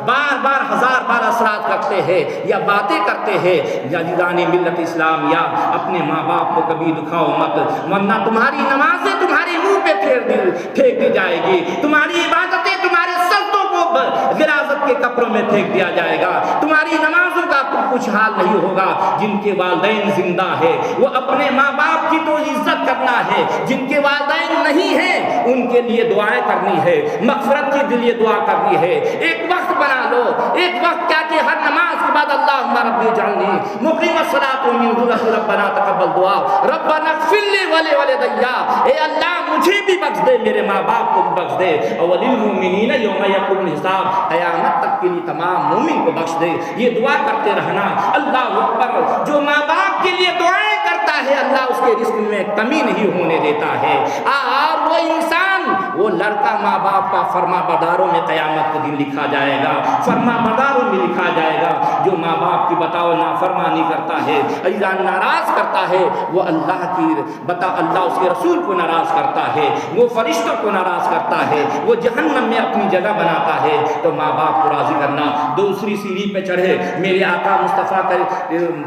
بار بار ہزار بار اثرات کرتے ہیں یا باتیں کرتے ہیں، عزیزان ملت اسلامیہ، اپنے ماں باپ کو کبھی دکھاؤ مت، ورنہ تمہاری نمازیں تمہارے منہ پہ پھینک دی جائے گی، تمہاری عبادتیں تمہارے سجدوں کو غلاظت کے کپڑوں میں پھینک دیا جائے گا، تمہاری نمازوں کا کچھ حال نہیں ہوگا۔ جن کے والدین زندہ ہے وہ اپنے ماں باپ کی تو عزت کرنا ہے، جن کے والدین نہیں ہیں ان کے لیے دعائیں کرنی ہے، مغفرت کے لیے دعا کرنی ہے۔ ایک وقت بنا لو، ایک وقت کیا کہ ہر نماز کے بعد اللہم ربی اجعلنی مقیم الصلاۃ ومن ذریتی ربنا تقبل دعا ربنا اغفر لی ولوالدی، اے اللہ مجھے بھی بخش دے، میرے ماں باپ کو بھی بخش دے، وللمؤمنین یوم یقوم الحساب، قیامت تک کے لیے تمام مومن کو بخش دے۔ یہ دعا کرتے رہنا۔ اللہ اکبر۔ جو ماں باپ کے لیے دعائیں کرتا ہے اللہ اس کے رزق میں کمی نہیں ہونے دیتا ہے، اور وہ انسان، وہ لڑکا ماں باپ کا فرما برداروں میں قیامت کے دن لکھا جائے گا، فرما برداروں میں لکھا جائے گا۔ جو ماں باپ کی بتاؤ نافرمانی کرتا ہے، عزیزان ناراض کرتا ہے، وہ اللہ کی اللہ اس کے رسول کو ناراض کرتا ہے، وہ فرشتوں کو ناراض کرتا ہے، وہ جہنم میں اپنی جگہ بناتا ہے۔ تو ماں باپ کو راضی کرنا۔ دوسری سیڑھی پہ چڑھے میرے آقا مصطفیٰ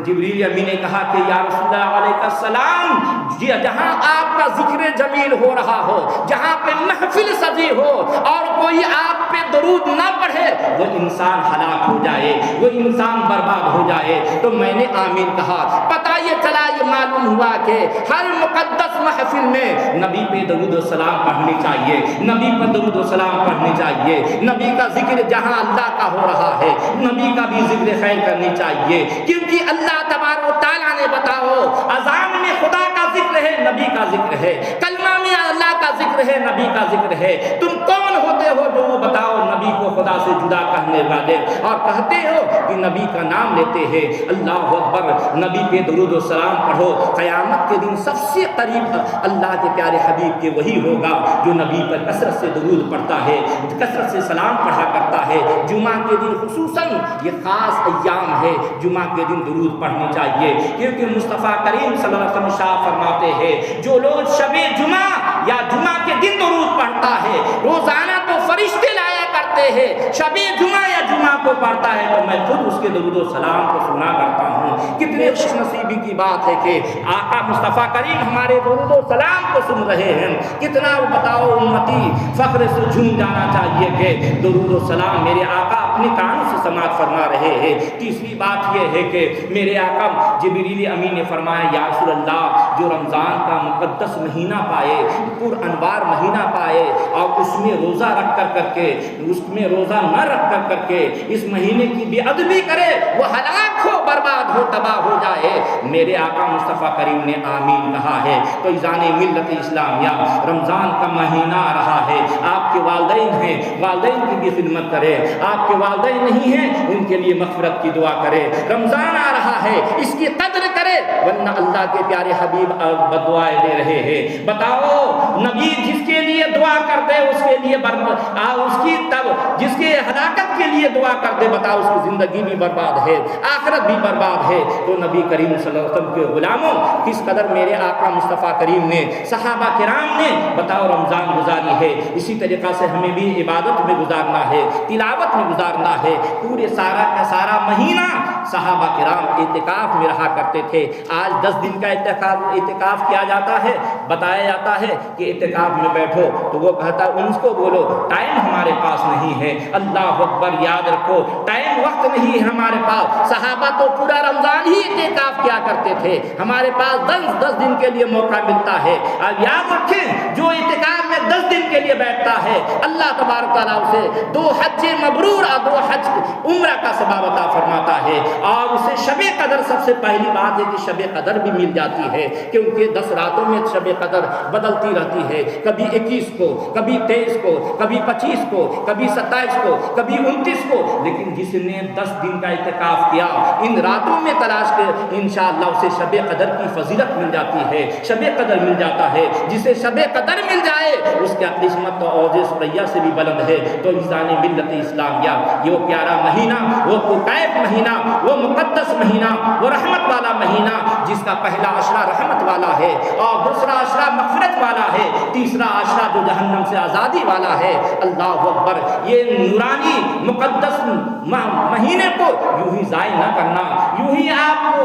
جبریل امی نے کہا کہ یا رسول اللہ علیہ السلام، جہاں آپ کا ذکر جمیل ہو رہا ہو، جہاں پہ محفل سجی ہو اور کوئی آپ پہ درود نہ پڑھے، وہ انسان ہلاک ہو جائے، وہ انسان برباد ہو جائے۔ تو میں نے آمین کہا۔ پتہ یہ چلا، یہ معلوم ہوا کہ ہر مقدس محفل میں نبی پہ درود و سلام پڑھنی چاہیے، نبی پر درود و سلام پڑھنی چاہیے، نبی کا ذکر جہاں اللہ کا ہو رہا ہے نبی کا بھی ذکر خیر کرنی چاہیے، کیونکہ اللہ تبارک و تعالیٰ نے بتاؤ اذان میں خدا کا ذکر ہے، نبی کا ذکر ہے، کلمہ میں اللہ کا ذکر ہے، نبی کا ذکر ہے۔ تم کون ہوتے ہو جو وہ بتاؤ نبی کو خدا سے جدا کہنے والے اور کہتے ہو کہ نبی کا نام لیتے ہیں؟ اللہ اکبر۔ نبی پہ درود و سلام پڑھو، قیامت کے دن سب سے قریب اللہ کے پیارے حبیب کے وہی ہوگا جو نبی پر کثرت سے درود پڑھتا ہے، کثرت سے سلام پڑھا کرتا ہے۔ جمعہ کے دن خصوصاً یہ خاص ایام ہے، جمعہ کے دن درود پڑھنی چاہیے، کیونکہ مصطفیٰ کریم صلی اللہ علیہ وسلم شاہ فرماتے ہیں جو لوگ شب جمعہ یا جمعہ کے دن درود پڑھتا ہے، روزانہ تو فرشتے لایا کرتے ہیں، شب جمعہ یا جمعہ کو پڑھتا ہے تو میں خود اس کے درود و سلام کو سنا کرتا ہوں۔ کتنے خوش نصیبی کی بات ہے کہ آقا مصطفیٰ کریم ہمارے درود و سلام کو سن رہے ہیں۔ کتنا بتاؤ امتی فخر سے جھوم جانا چاہیے کہ درود و سلام میرے آقا اپنے کانوں سے سماعت فرما رہے ہیں۔ تیسری بات یہ ہے کہ میرے آقا جبریل امی نے فرمایا یا رسول اللہ، جو رمضان کا مقدس مہینہ پائے، پر انوار مہینہ پائے اور اس میں روزہ رکھ کر کے، اس میں روزہ نہ رکھ کر کے اس مہینے کی بے ادبی کرے، وہ ہلاک ہو، برباد ہو، تباہ ہو جائے۔ میرے آقا مصطفیٰ کریم نے آمین کہا ہے۔ تو عزیزان ملت اسلامیہ، رمضان کا مہینہ آ رہا ہے، آپ کے والدین ہیں، والدین کی بھی خدمت کرے، آپ کے والدین نہیں ہیں ان کے لیے مغفرت کی دعا کرے۔ رمضان آ رہا ہے، اس کی قدر کرے، ورنہ اللہ کے پیارے حبیب بددعائیں دے رہے ہیں۔ بتاؤ نبی جس کے لیے دعا کر دے اس کے لیے اس کی تب جس کے ہلاکت کے لیے دعا کر دے، بتاؤ اس کی زندگی بھی برباد ہے، آخرت بھی برباد ہے۔ تو نبی کریم صلی اللہ علیہ وسلم کے غلاموں کس قدر میرے آقا مصطفیٰ کریم نے، صحابہ کرام نے بتاؤ رمضان گزاری ہے، اسی طریقہ سے ہمیں بھی عبادت میں گزارنا ہے، تلاوت میں گزارنا ہے۔ پورے سارا کا سارا مہینہ صحابہ کرام اعتکاف میں رہا کرتے تھے۔ آج 10 دن کا اعتکاف کیا جاتا ہے، بتایا جاتا ہے کہ اعتکاف میں بیٹھو تو وہ کہتا ہے ان کو بولو ٹائم ہمارے پاس نہیں ہے۔ اللہ اکبر، یاد رکھو ٹائم وقت نہیں ہے ہمارے پاس۔ صحابہ تو پورا رمضان ہی اعتکاف کیا کرتے تھے، ہمارے پاس 10 دن کے لیے موقع ملتا ہے۔ اب یاد رکھیں جو اعتکاف میں 10 دن کے لیے بیٹھتا ہے اللہ تبارک تعالیٰ اسے 2 حج مبرور اور 2 حج عمرہ کا ثواب عطا فرماتا ہے، اور اسے شب قدر، سب سے پہلی بات ہے کہ شب قدر بھی مل جاتی ہے، کیونکہ 10 راتوں میں شب قدر بدلتی رہتی ہے، کبھی 21 کو، کبھی 23 کو، کبھی 25 کو، کبھی 27 کو، کبھی 29 کو، لیکن جس نے 10 دن کا اعتکاف کیا ان راتوں میں تلاش کر انشاءاللہ اسے شب قدر کی فضیلت مل جاتی ہے، شب قدر مل جاتا ہے۔ جسے شب قدر مل جائے اس کا قسمت تو اوج ثریا سے بھی بلند ہے۔ تو عزیزان ملت اسلامیہ، یہ وہ پیارا مہینہ، وہ پرکیف مہینہ، وہ مقدس مہینہ، وہ رحمت والا مہینہ جس کا پہلا عشرہ رحمت والا ہے اور دوسرا عشرہ مغفرت والا ہے، تیسرا عشرہ جو جہنم سے آزادی والا ہے۔ اللہ اکبر، یہ نورانی مقدس مہینے کو یوں ہی ضائع نہ کرنا، یوں ہی آپ کو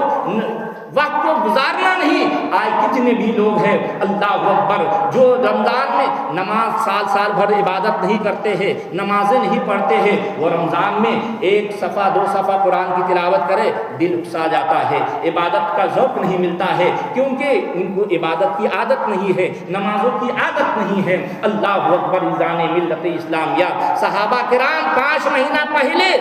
وقت کو گزارنا نہیں۔ آج کتنے بھی لوگ ہیں اللہ اکبر جو رمضان میں نماز سال بھر عبادت نہیں کرتے ہیں، نمازیں نہیں پڑھتے ہیں، وہ رمضان میں 1 صفحہ 2 صفحہ قرآن کی تلاوت کرے دل اکسا جاتا ہے، عبادت کا ذوق نہیں ملتا ہے، کیونکہ ان کو عبادت کی عادت نہیں ہے، نمازوں کی عادت نہیں ہے۔ اللہ اکبر، عزیزان ملت اسلامیہ، صحابہ کرام 5 مہینہ پہلے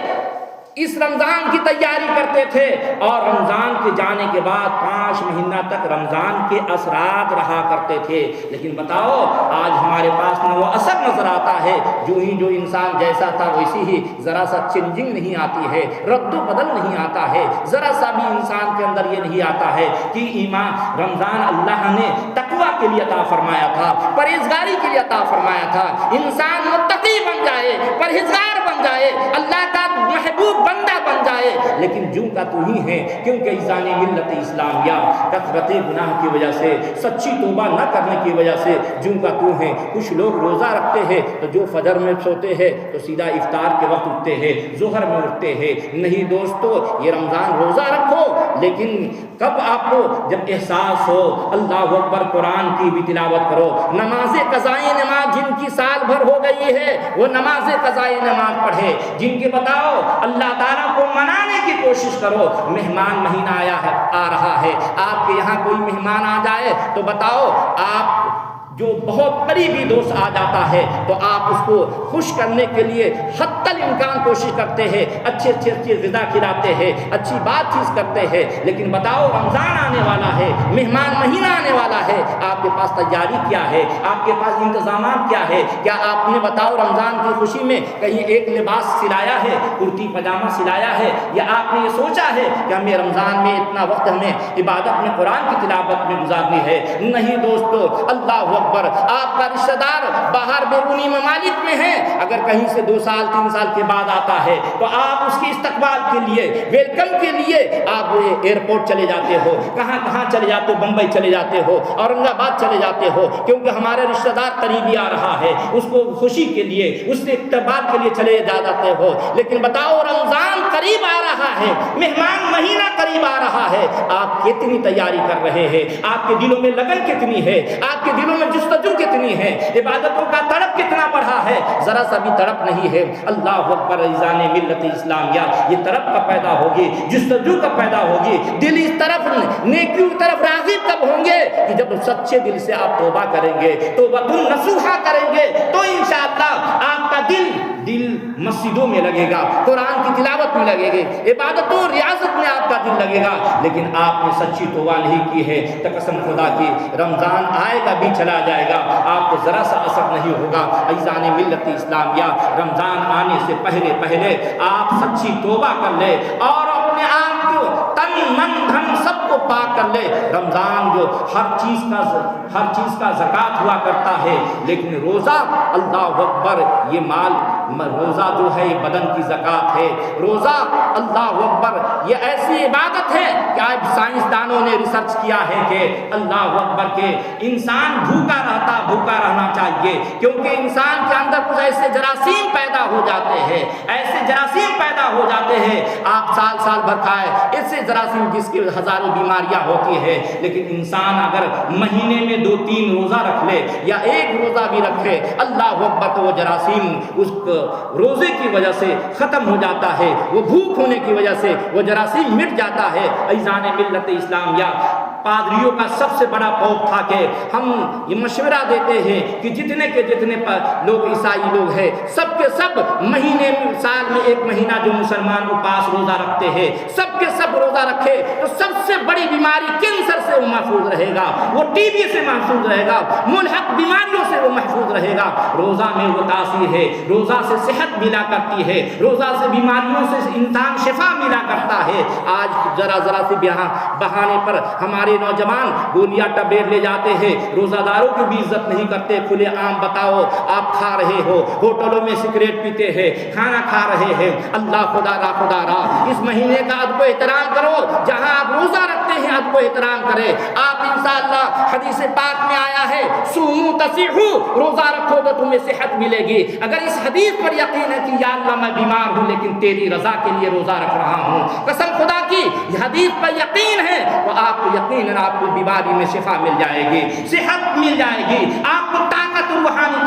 اس رمضان کی تیاری کرتے تھے اور رمضان کے جانے کے بعد 5 مہینہ تک رمضان کے اثرات رہا کرتے تھے۔ لیکن بتاؤ آج ہمارے پاس نہ وہ اثر نظر آتا ہے، جو انسان جیسا تھا ویسی ہی، ذرا سا چینجنگ نہیں آتی ہے، رد و بدل نہیں آتا ہے، ذرا سا بھی انسان کے اندر یہ نہیں آتا ہے کہ ایمان۔ رمضان اللہ نے تقوی کے لیے عطا فرمایا تھا، پرہیزگاری کے لیے عطا فرمایا تھا، انسان متقی بن جائے، پرہیزگار بن جائے، اللہ کا محبوب بندہ بن جائے، لیکن جوں کا تو ہی ہے، کیونکہ عزیزان ملت اسلامیہ کثرت گناہ کی وجہ سے، سچی توبہ نہ کرنے کی وجہ سے جوں کا تو ہے۔ کچھ لوگ روزہ رکھتے ہیں تو جو فجر میں سوتے ہیں تو سیدھا افطار کے وقت اٹھتے ہیں، ظہر میں اٹھتے ہیں۔ نہیں دوستو، یہ رمضان روزہ رکھو لیکن کب آپ کو جب احساس ہو اللہ اکبر قرآن کی بھی تلاوت کرو، نماز قضائے نماز جن کی سال بھر ہو گئی ہے وہ نماز قضائے نماز پڑھے، جن کے بتاؤ اللہ تعالیٰ کو منانے کی کوشش کرو۔ مہمان مہینہ آ رہا ہے، آپ کے یہاں کوئی مہمان آ جائے تو بتاؤ، آپ جو بہت قریبی دوست آ جاتا ہے تو آپ اس کو خوش کرنے کے لیے حتی الامکان کوشش کرتے ہیں، اچھی غذا کھلاتے ہیں، اچھی بات چیت کرتے ہیں۔ لیکن بتاؤ رمضان آنے والا ہے، مہمان مہینہ آنے والا ہے، آپ کے پاس تیاری کیا ہے، آپ کے پاس انتظامات کیا ہے؟ کیا آپ نے بتاؤ رمضان کی خوشی میں کہیں ایک لباس سلایا ہے، کرتی پاجامہ سلایا ہے، یا آپ نے یہ سوچا ہے کہ ہمیں رمضان میں اتنا وقت ہمیں عبادت میں قرآن کی تلاوت میں گزارنی ہے؟ نہیں دوستو، اللہ اکبر، آپ کا رشتہ دار باہر بیرونی ممالک میں ہے، اگر کہیں سے 2 سال 3 سال کے بعد آتا ہے تو آپ اس کی استقبال کے لیے، ویلکم کے لیے آپ ایئرپورٹ چلے جاتے ہو، کہاں چلے جاتے ہو، بمبئی چلے جاتے ہو، اورنگ آباد چلے جاتے ہو، کیونکہ ہمارے رشتہ دار قریبی آ رہا ہے، اس کو خوشی کے لیے، اس سے استقبال کے لیے چلے جاتے ہو۔ لیکن بتاؤ رمضان قریب آ رہا ہے، مہمان مہینہ قریب آ رہا ہے، آپ کتنی تیاری کر رہے ہیں؟ آپ کے دلوں میں لگن کتنی ہے؟ آپ کے دلوں میں جستجو کتنی ہے؟ عبادتوں کا تڑپ کتنا بڑھا ہے؟ ذرا سا بھی تڑپ نہیں ہے۔ اللہ اکبر، عزیزان ملت اسلامیہ، یہ تڑپ کب پیدا ہوگی؟ جستجو کب پیدا ہوگی؟ دل اس طرف نیکیوں کی طرف راغب کب ہوں گے کہ جب سچے دل سے آپ توبہ کریں گے، توبۃ نصوحہ کریں گے، تو انشاءاللہ آپ کا دل مسجدوں میں لگے گا، قرآن کی تلاوت میں لگے گا، عبادت و ریاضت میں آپ کا دل لگے گا۔ لیکن آپ نے سچی توبہ نہیں کی ہے تو قسم خدا کی رمضان آئے گا بھی چلا جائے گا، آپ کو ذرا سا اثر نہیں ہوگا۔ عزیزان ملت اسلامیہ، رمضان آنے سے پہلے آپ سچی توبہ کر لے اور اپنے آپ کو تن من دھن سب کو پاک کر لے۔ رمضان جو ہر چیز کا زکوٰۃ ہوا کرتا ہے، لیکن روزہ اللہ اکبر، یہ روزہ جو ہے یہ بدن کی زکوٰۃ ہے۔ روزہ اللہ اکبر یہ ایسی عبادت ہے کہ آج سائنسدانوں نے ریسرچ کیا ہے کہ اللہ اکبر کہ انسان بھوکا رہنا چاہیے، کیونکہ انسان کے اندر کچھ ایسے جراثیم پیدا ہو جاتے ہیں، آپ سال سال بھر کھائے، اس سے جراثیم جس کی ہزاروں بیماریاں ہوتی ہے، لیکن انسان اگر مہینے میں 2-3 روزہ رکھ لے یا 1 روزہ بھی رکھے، اللہ اکبر، تو وہ جراثیم اس روزے کی وجہ سے ختم ہو جاتا ہے، وہ بھوک ہونے کی وجہ سے وہ جراثیم مٹ جاتا ہے۔ عزیزان ملت اسلامیہ، پادریوں کا سب سے بڑا خوف تھا کہ ہم یہ مشورہ دیتے ہیں کہ جتنے کے جتنے لوگ عیسائی لوگ ہیں، سب کے سب مہینے میں، سال میں 1 مہینہ جو مسلمان اپاس روزہ رکھتے ہیں، سب کے سب روزہ رکھے تو سب سے بڑی بیماری کینسر سے وہ محفوظ رہے گا، وہ ٹی بی سے محفوظ رہے گا، ملحق بیماریوں سے وہ محفوظ رہے گا۔ روزہ میں وہ تاثیر ہے، روزہ سے صحت ملا کرتی ہے، روزہ سے بیماریوں سے انسان شفا ملا کرتا ہے۔ آج ذرا ذرا سے بہانے پر ہمارے نوجوان گولیاں ٹبیر لے جاتے ہیں، روزہ داروں کی بھی عزت نہیں کرتے۔ کھلے عام بتاؤ، آپ کھا رہے ہو، ہوٹلوں میں سگریٹ پیتے ہیں، کھانا کھا رہے ہیں، اللہ خدا را اس مہینے کا ادب و احترام کرو، جہاں آپ روزہ رکھتے ہیں ادب و احترام کریں۔ آپ انشاءاللہ، حدیث پاک میں آیا ہے سومو تصیحو، روزہ رکھو تو تمہیں صحت ملے گی۔ اگر اس حدیث پر یقین ہے کہ یا اللہ میں بیمار ہوں لیکن تیری رضا کے لیے روزہ رکھ رہا ہوں، قسم خدا کی یہ حدیث پر یقین ہے تو آپ کو یقیناً آپ کو بیماری میں شفا مل جائے گی، صحت مل جائے گی، آپ کو طاقت، روحانی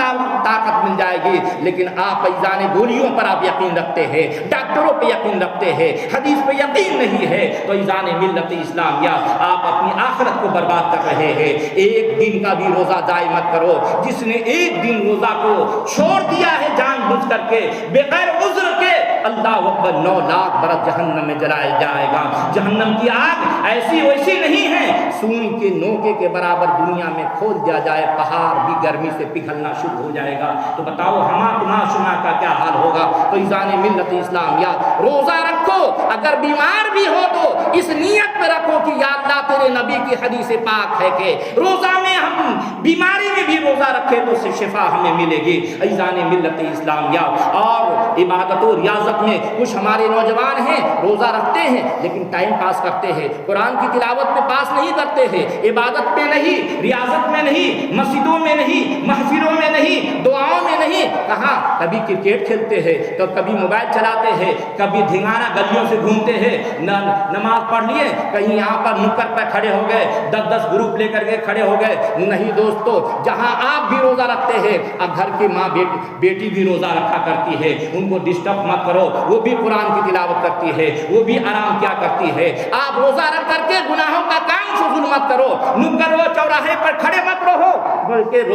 طاقت مل جائے گی۔ لیکن آپ ایزان گولیوں پر آپ یقین رکھتے ہیں، ڈاکٹروں پہ یقین رکھتے ہیں، حدیث پہ یقین نہیں ہے، تو ایزان ملت اسلامیہ آپ اپنی آخرت کو برباد کر رہے ہیں۔ ایک دن کا بھی روزہ ضائع مت کرو۔ جس نے ایک دن روزہ کو چھوڑ دیا ہے جان بوجھ کر کے، بغیر عذر کے، اللہ اکبر، 9 لاکھ برس جہنم میں جلایا جائے گا۔ جہنم کی آگ ایسی ویسی نہیں ہے، سوئی کے نوکے کے برابر دنیا میں کھول دیا جائے، پہاڑ بھی گرمی سے پگھلنا شروع ہو جائے گا۔ تو بتاؤ ہمارا شما کا کیا حال ہوگا؟ تو ایزان ملت اسلامیہ، روزہ رکھو، اگر بیمار بھی ہو تو اس نیت پہ رکھو کہ یا اللہ تیرے نبی کی حدیث پاک ہے کہ روزہ میں ہم بیماری میں بھی روزہ رکھے تو اس سے شفا ہمیں ملے گی۔ ایزان ملت اسلامیہ، اور عبادت و ریاضت میں کچھ ہمارے نوجوان ہیں روزہ رکھتے ہیں لیکن ٹائم پاس کرتے ہیں، قرآن کی تلاوت میں پاس نہیں کرتے ہیں، عبادت میں نہیں، ریاضت میں نہیں، مسجدوں میں نہیں، محفلوں میں نہیں، دعاؤں میں نہیں، کہاں کبھی کرکٹ کھیلتے ہیں تو کبھی موبائل چلاتے ہیں، کبھی دھنگانا گلیوں سے گھومتے ہیں، نماز پڑھ لیے کہیں یہاں پر نکر پہ کھڑے ہو گئے، 10 گروپ لے کر کے کھڑے ہو گئے۔ نہیں دوستو، جہاں آپ بھی روزہ رکھتے ہیں، اب گھر کی ماں بیٹی بھی روزہ رکھا کرتی ہے، ان کو ڈسٹرب مت کرو، وہ بھی قرآن کی تلاوت کرتی ہے، وہ بھی آرام کیا کرتی ہے۔ آپ روزہ رکھ کر کے گناہوں کا کام شغل مت کرو، نکر و چوراہے پر کھڑے مت رہو، بلکہ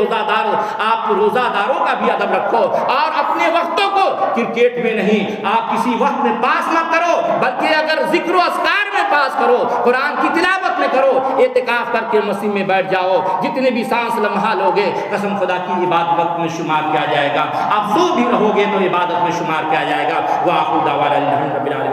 آپ روزہ داروں کا بھی ادب رکھو، اور اپنے وقتوں کو کرکٹ میں نہیں، آپ کسی وقت میں پاس مت کرو، بلکہ اگر ذکر و اذکار میں پاس کرو، قرآن کی تلاوت میں کرو، اعتکاف کر کے مسجد میں بیٹھ جاؤ، جتنے بھی سانس لمحہ لوگے قسم خدا کی عبادت وقت میں شمار کیا جائے گا، آپ سو بھی رہو گے تو عبادت میں شمار کیا جائے گا۔ وآخر دعوانا الحمد للہ رب العالمین۔